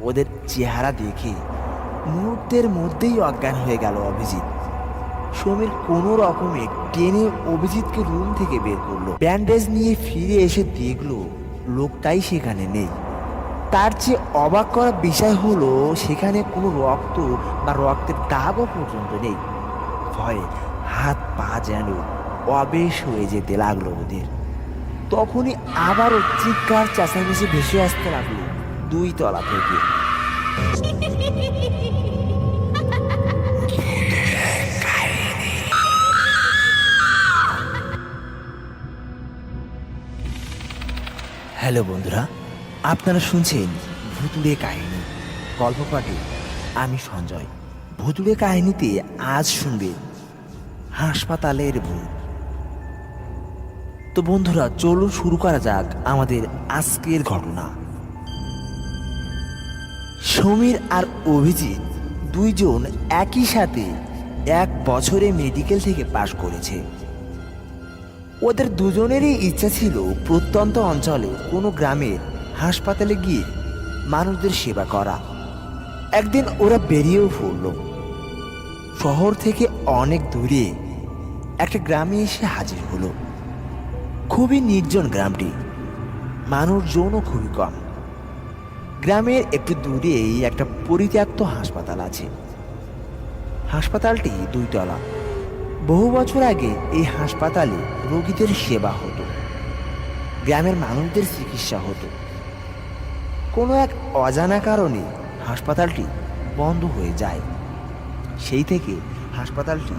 ওদের চেহারা দেখে মুহূর্তের মধ্যেই অজ্ঞান হয়ে গেল অভিজিৎ। সমীর কোনো রকমে টেনে অভিজিৎকে রুম থেকে বের করলো। ব্যান্ডেজ নিয়ে ফিরে এসে দেখলো লোকটাই সেখানে নেই। তার চেয়ে অবাক করার বিষয় হলো সেখানে কোনো রক্ত বা রক্তের দাগও পর্যন্ত নেই। ভয়ে হাত পা যেন অবেশ হয়ে যেতে লাগলো ওদের। তখনই আবারও চিৎকার চেঁচামেচি ভেসে আসতে লাগলো 2 তলা থেকে। হ্যালো বন্ধুরা, আপনারা শুনছেন ভুতুড়ে কাহিনী। গল্প পাঠে আমি সঞ্জয়। ভুতুড়ে কাহিনীতে আজ শুনবেন হাসপাতালের ভূত। তো বন্ধুরা, চলুন শুরু করা যাক আমাদের আজকের ঘটনা। সমীর আর অভিজিৎ দুইজন একই সাথে 1 বছরে মেডিকেল থেকে পাশ করেছে। ওদের দুজনেরই ইচ্ছা ছিল প্রত্যন্ত অঞ্চলে কোনো গ্রামের হাসপাতালে গিয়ে মানুষদের সেবা করা। একদিন ওরা বেরিয়েও পড়ল। শহর থেকে অনেক দূরে একটা গ্রামে এসে হাজির হলো। খুবই নির্জন গ্রামটি, মানুষজনও খুবই কম। গ্রামের একটু দূরেই একটা পরিত্যক্ত হাসপাতাল আছে। হাসপাতালটি 2 তলা। বহু বছর আগে এই হাসপাতালে রোগীদের সেবা হতো, গ্রামের মানুষদের চিকিৎসা হতো। কোনো এক অজানা কারণে হাসপাতালটি বন্ধ হয়ে যায়। সেই থেকে হাসপাতালটি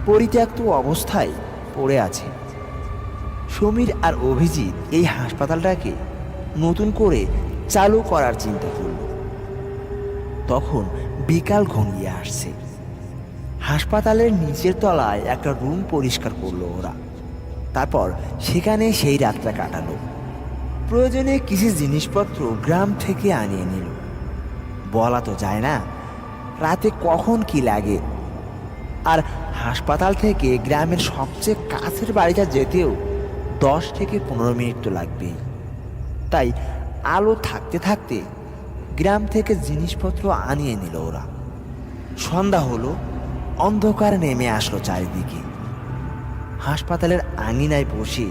পরিত্যক্ত অবস্থায় পড়ে আছে। সমীর আর অভিজিৎ এই হাসপাতালটাকে নতুন করে চালু করার চিন্তা করল। তখন বিকাল ঘনিয়ে আসছে। হাসপাতালের নিচের তলায় একটা রুম পরিষ্কার করলো ওরা। তারপর সেখানে সেই রাতটা কাটালো। প্রয়োজনে কিছু জিনিসপত্র গ্রাম থেকে আনিয়ে নিল। বলা তো যায় না রাতে কখন কি লাগে। আর হাসপাতাল থেকে গ্রামের সবচেয়ে কাছের বাড়িটা যেতেও 10 থেকে 15 মিনিট তো লাগবেই। তাই আলো থাকতে থাকতে গ্রাম থেকে জিনিসপত্র আনিয়ে নিল ওরা। সন্ধ্যা হলো, অন্ধকার নেমে আসলো চারিদিকে। হাসপাতালের আঙিনায় বসে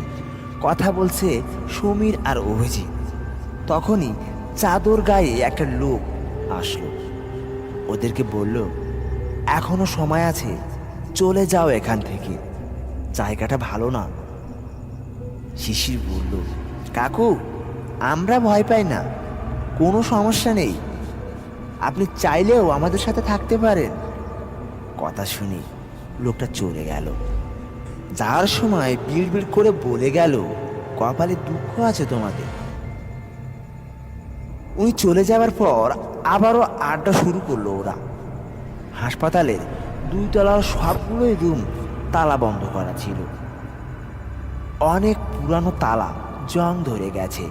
কথা বলছে সমীর আর অভিজিৎ। তখনই চাদর গায়ে একটা লোক আসলো। ওদেরকে বলল, এখনো সময় আছে, চলে যাও এখান থেকে, জায়গাটা ভালো না। শিশির বলল, কাকু, আমরা ভয় পাই না, কোনো সমস্যা নেই, আপনি চাইলেও আমাদের সাথে থাকতে পারেন। কথা শুনি লোকটা চলে গেল। যাওয়ার সময় বিড়বিড় করে বলে গেল, কপালে দুঃখ আছে তোমাদের। উনি চলে যাওয়ার পর আবারও আড্ডা শুরু করলো ওরা। হাসপাতালের 2 তলার সবগুলোই রুম তালা বন্ধ করা ছিল। অনেক পুরানো তালা, জং ধরে গেছে।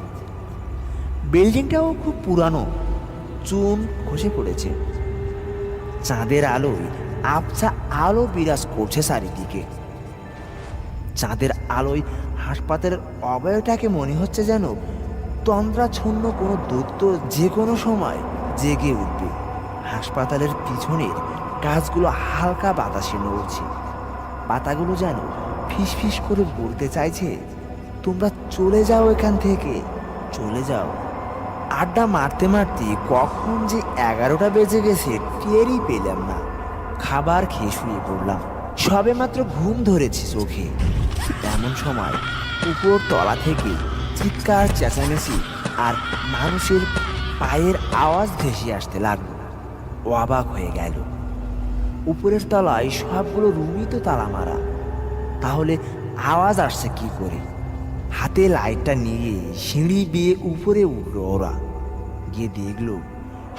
বিল্ডিংটাও খুব পুরানো, চুন খসে পড়েছে। চাঁদের আলোয় আবছা আলো বিরাজ করছে চারিদিকে। চাঁদের আলোয় হাসপাতালের অবয়বটাকে মনে হচ্ছে যেন তন্দ্রাচ্ছন্ন কোনো দৈত্য যে কোনো সময় জেগে উঠবে। হাসপাতালের পিছনের গাছগুলো হালকা বাতাসে নড়ছে। পাতাগুলো যেন ফিসফিস করে বলতে চাইছে, তোমরা চলে যাও এখান থেকে, চলে যাও। আড্ডা মারতে মারতে কখন যে 11টা বেজে গেছে টেরই পেলাম না। খাবার খেয়ে শুয়ে পড়লাম। সবে মাত্র ঘুম ধরেছে চোখে। এমন সময় উপর তলা থেকে চিৎকার চেঁচামেচি আর মানুষের পায়ের আওয়াজ ভেসে আসতে লাগলো। অবাক হয়ে গেল। উপরের তলায় সবগুলো রুমই তো তালা মারা, তাহলে আওয়াজ আসছে কি করে? হাতে লাইটটা নিয়ে সিঁড়ি বেয়ে উপরে উঠলো ওরা। গিয়ে দেখলো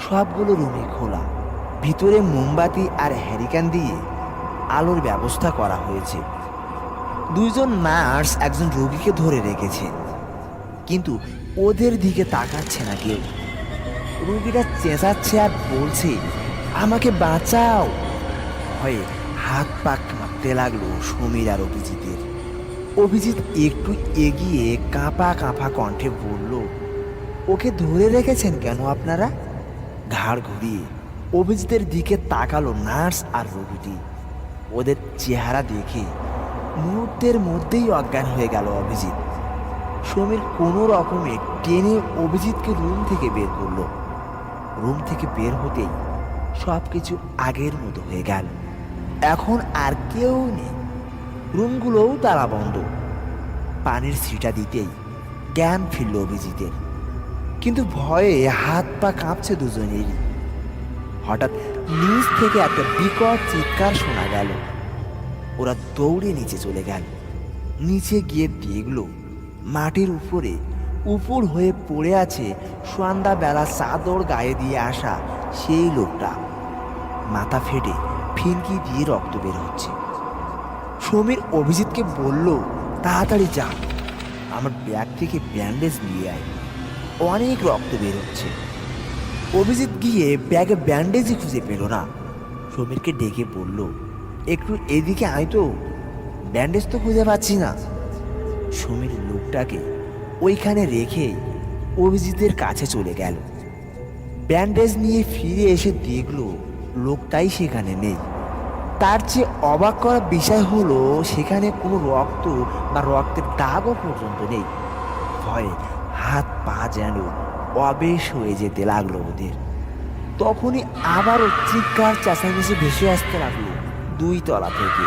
সবগুলো রুমে খোলা। ভিতরে মোমবাতি আর হ্যারিকেন দিয়ে আলোর ব্যবস্থা করা হয়েছে। 2 জন নার্স একজন রোগীকে ধরে রেখেছে, কিন্তু ওদের দিকে তাকাচ্ছে না কেউ। রোগীটা চেঁচাচ্ছে আর বলছে, আমাকে বাঁচাও। ভয়ে হাত পা কাঁপতে লাগলো সমীর আর অভিজিতের। অভিজিৎ একটু এগিয়ে কাঁপা কাঁপা কণ্ঠে বলল, ওকে ধরে রেখেছেন কেন আপনারা? ঘাড় ঘুরিয়ে অভিজিতের দিকে তাকালো নার্স আর রোগীটি। ওদের চেহারা দেখে মুহূর্তের মধ্যেই অজ্ঞান হয়ে গেল অভিজিৎ। সমীর কোনো রকমে টেনে অভিজিৎকে রুম থেকে বের করলো। রুম থেকে বের হতেই সব কিছু আগের মতো হয়ে গেল। এখন আর কেউ নেই, রুমগুলোও তালা বন্ধ। পানির ছিটা দিতেই জ্ঞান ফিরল অভিজিতের, কিন্তু ভয়ে হাত পা কাঁপছে দুজনেরই। হঠাৎ নিচ থেকে একটা বিকট চিৎকার শোনা গেল। ওরা দৌড়ে নিচে চলে গেল। নিচে গিয়ে দেখলো মাটির উপরে উপর হয়ে পড়ে আছে সন্ধ্যাবেলা চাদর গায়ে দিয়ে আসা সেই লোকটা। মাথা ফেটে ফিনকি দিয়ে রক্ত বের হচ্ছে। সমীর অভিজিৎকে বলল, তাড়াতাড়ি যা, আমার ব্যাগ থেকে ব্যান্ডেজ নিয়ে আয়, অনেক রক্ত বের হচ্ছে। অভিজিৎ গিয়ে ব্যাগে ব্যান্ডেজই খুঁজে পেল না। সমীরকে ডেকে বলল, একটু এদিকে আয় তো, ব্যান্ডেজ তো খুঁজে পাচ্ছি না। সমীর লোকটাকে ওইখানে রেখে অভিজিতের কাছে চলে গেল। ব্যান্ডেজ নিয়ে ফিরে এসে দেখলো লোকটাই সেখানে নেই। তার চেয়ে অবাক করা বিষয় হলো সেখানে কোনো রক্ত বা রক্তের দাগও পর্যন্ত নেই। ভয়ে হাত পা যেন অবেশ হয়ে যেতে লাগলো ওদের। তখনই আবারও চিৎকার চেঁচামেচি ভেসে আসতে লাগলো 2 তলা থেকে।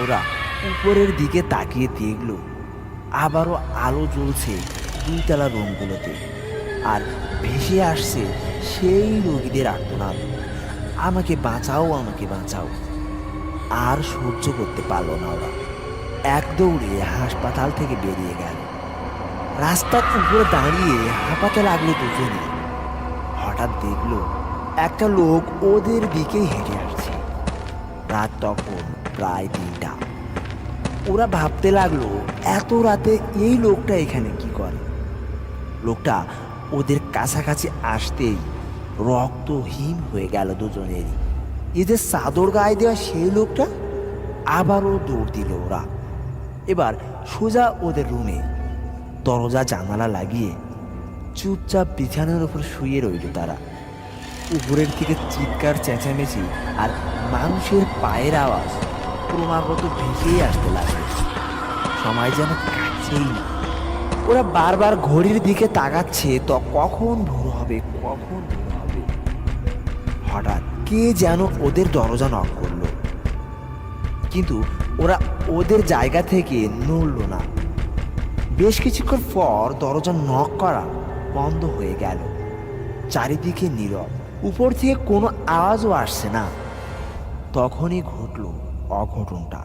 ওরা উপরের দিকে তাকিয়ে দেখলো আবারও আলো জ্বলছে 2 তলা রুমগুলোতে, আর ভেসে আসছে সেই রোগীদের আর্তনাদ, আমাকে বাঁচাও, আমাকে বাঁচাও। আর সহ্য করতে পারলো না ওরা, এক দৌড়ে হাসপাতাল থেকে বেরিয়ে গেল। রাস্তার উপরে দাঁড়িয়ে হাঁপাতে লাগলো দুজনে। হঠাৎ দেখলো একটা লোক ওদের দিকেই হেঁটে আসছে। রাত তখন প্রায় 3টা। ওরা ভাবতে লাগলো এত রাতে এই লোকটা এখানে কি করে। লোকটা ওদের কাছাকাছি আসতেই রক্তহীন হয়ে গেল দুজনেরই। এদের চাদর গায়ে দেওয়া সেই লোকটা। আবারও দৌড় দিল ওরা। এবার সোজা ওদের রুমে দরজা জানালা লাগিয়ে চুপচাপ বিছানার উপর শুয়ে রইল তারা। উপরের থেকে চিৎকার চেঁচামেচি আর মানুষের পায়ের আওয়াজ ক্রমাগত ভেসেই আসতে লাগলো। সময় যেন কাটছেই না। ওরা বারবার ঘড়ির দিকে তাকাচ্ছে, তো কখন ভোর হবে, কখন ভোর হবে। হঠাৎ কে যেন ওদের দরজা নক করলো, কিন্তু ওরা ওদের জায়গা থেকে নড়ল না। বেশ কিছুক্ষণ পর দরজা নক করা বন্ধ হয়ে গেল। চারিদিকে নীরব, উপর থেকে কোনো আওয়াজও আসছে না। তখনই ঘটল অঘটনটা।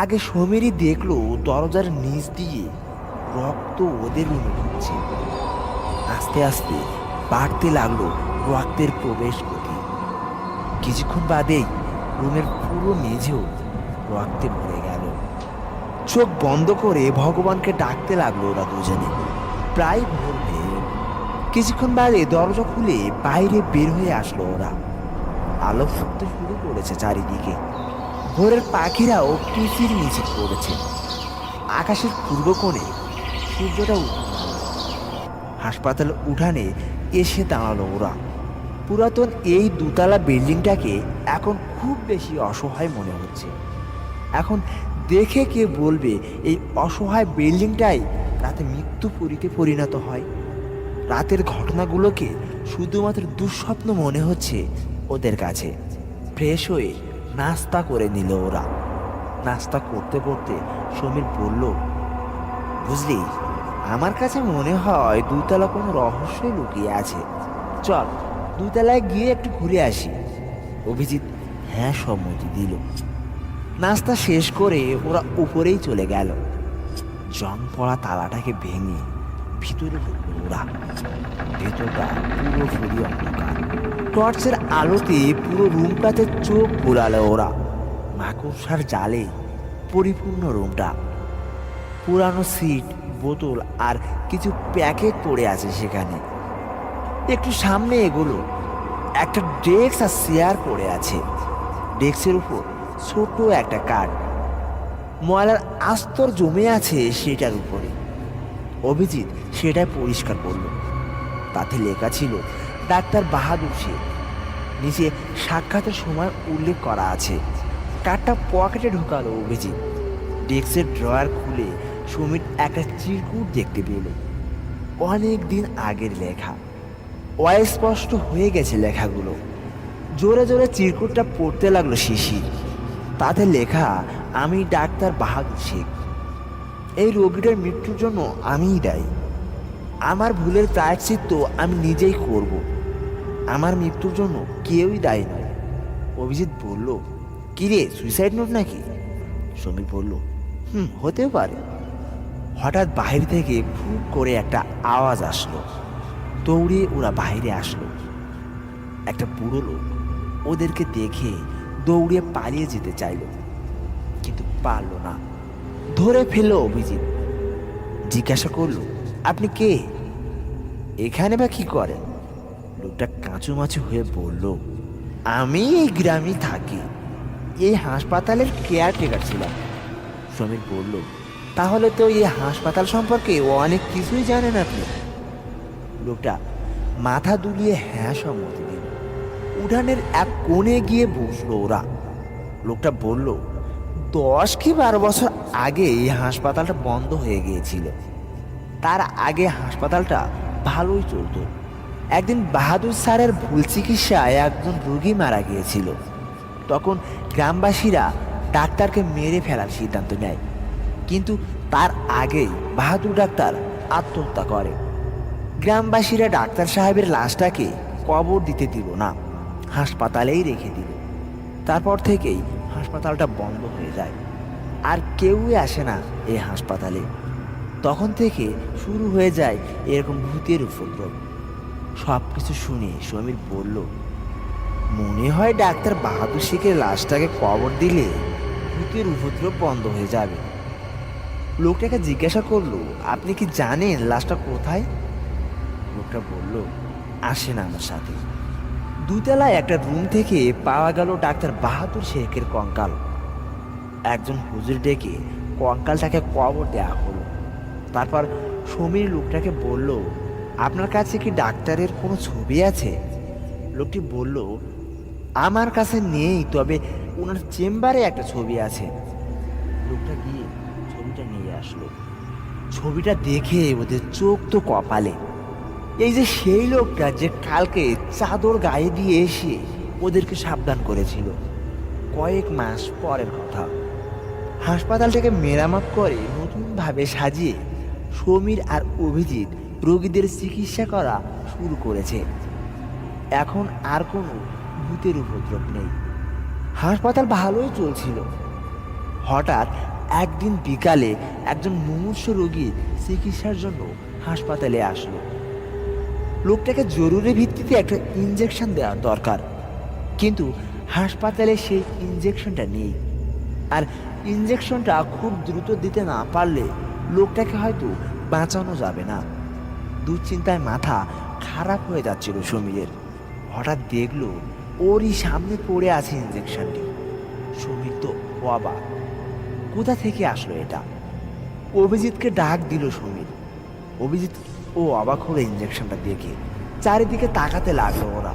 আগে সমীরই দেখলো দরজার নিচ দিয়ে রক্ত ওদের রুমে ঢুকছে। আস্তে আস্তে বাড়তে লাগলো রক্তের প্রবেশ গতি। কিছুক্ষণ বাদেই রুমের পুরো মেঝেও রক্তে ভরে গেল। চোখ বন্ধ করে ভগবানকে ডাকতে লাগলো ওরা দুজনে। প্রায় ভোর হয়ে এলো। কিছুক্ষণ বাদে দরজা খুলে বাইরে বের হয়ে আসলো ওরা। আলো ফুটতে শুরু করেছে চারিদিকে। ভোরের পাখিরাও কিচিরমিচির করেছে। আকাশের পূর্ব কোণে সূর্যটা উঠে হাসপাতালের উঠানে এসে দাঁড়ালো ওরা। পুরাতন এই 2 তলা বিল্ডিংটাকে এখন খুব বেশি অসহায় মনে হচ্ছে। এখন দেখে কে বলবে এই অসহায় বিল্ডিংটাই রাতে মৃত্যুপুরীতে পরিণত হয়। রাতের ঘটনাগুলোকে শুধুমাত্র দুঃস্বপ্ন মনে হচ্ছে ওদের কাছে। ফ্রেশ হয়ে নাস্তা করে নিল ওরা। নাস্তা করতে করতে সমীর বলল, বুঝলি, আমার কাছে মনে হয় 2 তলা কোনো রহস্যই লুকিয়ে আছে। চল 2 তলায় গিয়ে একটু ঘুরে আসি। অভিজিৎ হ্যাঁ সম্মতি দিল। নাস্তা শেষ করে ওরা উপরেই চলে গেল। জং পড়া তালাটাকে ভেঙে ভিতরে ঢুকল ওরা। ভেতরটা পুরোপুরি অন্ধকার। টর্চের আলোতে পুরো রুমটাতে চোখ বোলালো ওরা। মাকড়সার জালে পরিপূর্ণ রুমটা। পুরানো সিট, বোতল আর কিছু প্যাকেট পড়ে আছে সেখানে। একটু সামনে এগোলো, একটা ডেস্ক আর চেয়ার পড়ে আছে। ডেস্কের উপর ছোট একটা কাঠ, ময়লার আস্তর জমে আছে সেটার উপরে। অভিজিৎ সেটা পরিষ্কার করলো। তাতে লেখা ছিল ডাক্তার বাহাদুর শেখ। নিচে সাক্ষাতের সময় উল্লেখ করা আছে। কার্ডটা পকেটে ঢোকালো অভিজিৎ। ডেস্কের ড্রয়ার খুলে সমীর একটা চিরকুট দেখতে পেল। অনেক দিন আগের লেখা, অস্পষ্ট হয়ে গেছে লেখাগুলো। জোরে জোরে চিরকুটটা পড়তে লাগলো শিশির। তাতে লেখা, আমি ডাক্তার বাহাদুর শেখ। এই রোগীটার মৃত্যুর জন্য আমিই দায়ী। আমার ভুলের প্রায়শ্চিত্ত আমি নিজেই করব। আমার মৃত্যুর জন্য কেউই দায়ী নয়। অভিজিৎ বলল, কিরে সুইসাইড নোট নাকি? সমীর বলল, হতেও পারে। হঠাৎ বাইরে থেকে ফুক করে একটা আওয়াজ আসলো। দৌড়ে ওরা বাইরে আসলো। একটা বুড়ো লোক ওদেরকে দেখে দৌড়ে পালিয়ে যেতে চাইল, কিন্তু পারল না। ধরে ফেললো অভিজিৎ। জিজ্ঞাসা করলো, আপনি কে? এখানে বা কি করেন? লোকটা কাঁচুমাচু হয়ে বলল, আমি এই গ্রামেই থাকি। এই হাসপাতালের কেয়ারটেকার ছিলাম। সমীর বলল, তাহলে তো এই হাসপাতাল সম্পর্কে অনেক কিছুই জানেন আপনি। লোকটা মাথা দুলিয়ে হ্যাঁ সম্মতি দিল। উঠানের এক কোণে গিয়ে বসলো ওরা। লোকটা বলল, 10 কি 12 বছর আগে এই হাসপাতালটা বন্ধ হয়ে গিয়েছিল। তার আগে হাসপাতালটা ভালোই চলত। একদিন বাহাদুর স্যারের ভুল চিকিৎসায় একজন রোগী মারা গিয়েছিল। তখন গ্রামবাসীরা ডাক্তারকে মেরে ফেলার সিদ্ধান্ত নেয়, কিন্তু তার আগেই বাহাদুর ডাক্তার আত্মহত্যা করে। গ্রামবাসীরা ডাক্তার সাহেবের লাশটাকে কবর দিতে দিল না, হাসপাতালেই রেখে দিল। তারপর থেকেই হাসপাতালটা বন্ধ হয়ে যায়, আর কেউই আসে না এই হাসপাতালে। তখন থেকে শুরু হয়ে যায় এরকম ভূতের উপদ্রব। সব কিছু শুনে সমীর বলল, মনে হয় ডাক্তার বাহাদুর শেখের লাশটাকে কবর দিলে ভূতের উপদ্রব বন্ধ হয়ে যাবে। লোকটাকে জিজ্ঞাসা করলো, আপনি কি জানেন লাশটা কোথায়? লোকটা বলল, আসেন আমার সাথে। দুতলায় একটা রুম থেকে পাওয়া গেল ডাক্তার বাহাদুর শেখের কঙ্কাল। একজন হুজুর ডেকে কঙ্কালটাকে কবর দেওয়া হলো। তারপর সমীর লোকটাকে বলল, আপনার কাছে কি ডাক্তারের কোনো ছবি আছে? লোকটি বলল, আমার কাছে নেই, তবে ওনার চেম্বারে একটা ছবি আছে। লোকটা গিয়ে ছবিটা নিয়ে আসলো। ছবিটা দেখে ওদের চোখ তো কপালে। এই যে সেই লোকটা যে কালকে চাদর গায়ে দিয়ে এসে ওদেরকে সাবধান করেছিল। কয়েক মাস পরের কথা। হাসপাতালটাকে মেরামত করে নতুনভাবে সাজিয়ে সমীর আর অভিজিৎ রোগীদের চিকিৎসা করা শুরু করেছে। এখন আর কোনো ভূতের উপদ্রব নেই। হাসপাতাল ভালোই চলছিল। হঠাৎ একদিন বিকালে একজন মুমূর্ষু রোগী চিকিৎসার জন্য হাসপাতালে আসলো। লোকটাকে জরুরি ভিত্তিতে একটা ইঞ্জেকশন দেওয়া দরকার, কিন্তু হাসপাতালে সেই ইঞ্জেকশনটা নেই। আর ইঞ্জেকশনটা খুব দ্রুত দিতে না পারলে লোকটাকে হয়তো বাঁচানো যাবে না। দুশ্চিন্তায় মাথা খারাপ হয়ে যাচ্ছিল সমীরের। হঠাৎ দেখলো ওরই সামনে পড়ে আছে ইঞ্জেকশনটি। সমীর তো অবাক, কোথা থেকে আসলো এটা? অভিজিৎকে ডাক দিল সমীর। অভিজিৎ ও অবাক হলো ইঞ্জেকশনটা দেখে। চারিদিকে তাকাতে লাগলো ওরা।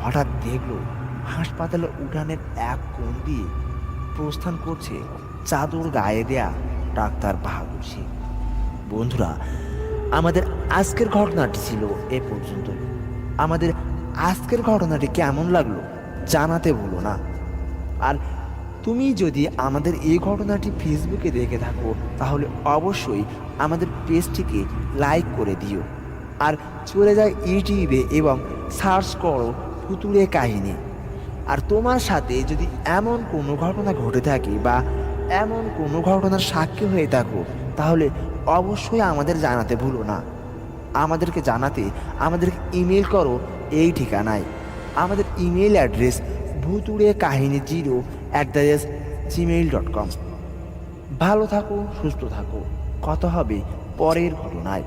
হঠাৎ দেখলো হাসপাতালের উঠানের এক কোণ দিয়ে প্রস্থান করছে চাদর গায়ে দেয়া ডাক্তার বাহাদুর শেখ। বন্ধুরা, আমাদের আজকের ঘটনাটি ছিল এ পর্যন্ত। আমাদের আজকের ঘটনাটি কেমন লাগলো জানাতে ভুলো না। আর তুমি যদি আমাদের এই ঘটনাটি ফেসবুকে দেখে থাকো, তাহলে অবশ্যই আমাদের পেজটিকে লাইক করে দিও। আর চলে যায় ইউটিউবে এবং সার্চ করো ভুতুড়ে কাহিনী। আর তোমার সাথে যদি এমন কোনো ঘটনা ঘটে থাকে বা এমন কোনো ঘটনার সাক্ষী হয়ে থাকো, তাহলে অবশ্যই আমাদের জানাতে ভুলো না। আমাদেরকে জানাতে আমাদেরকে ইমেল করো এই ঠিকানায়। আমাদের ইমেল অ্যাড্রেস bhuture0@gmail.com। ভালো থাকো, সুস্থ থাকো। কথা হবে পরের ঘটনায়।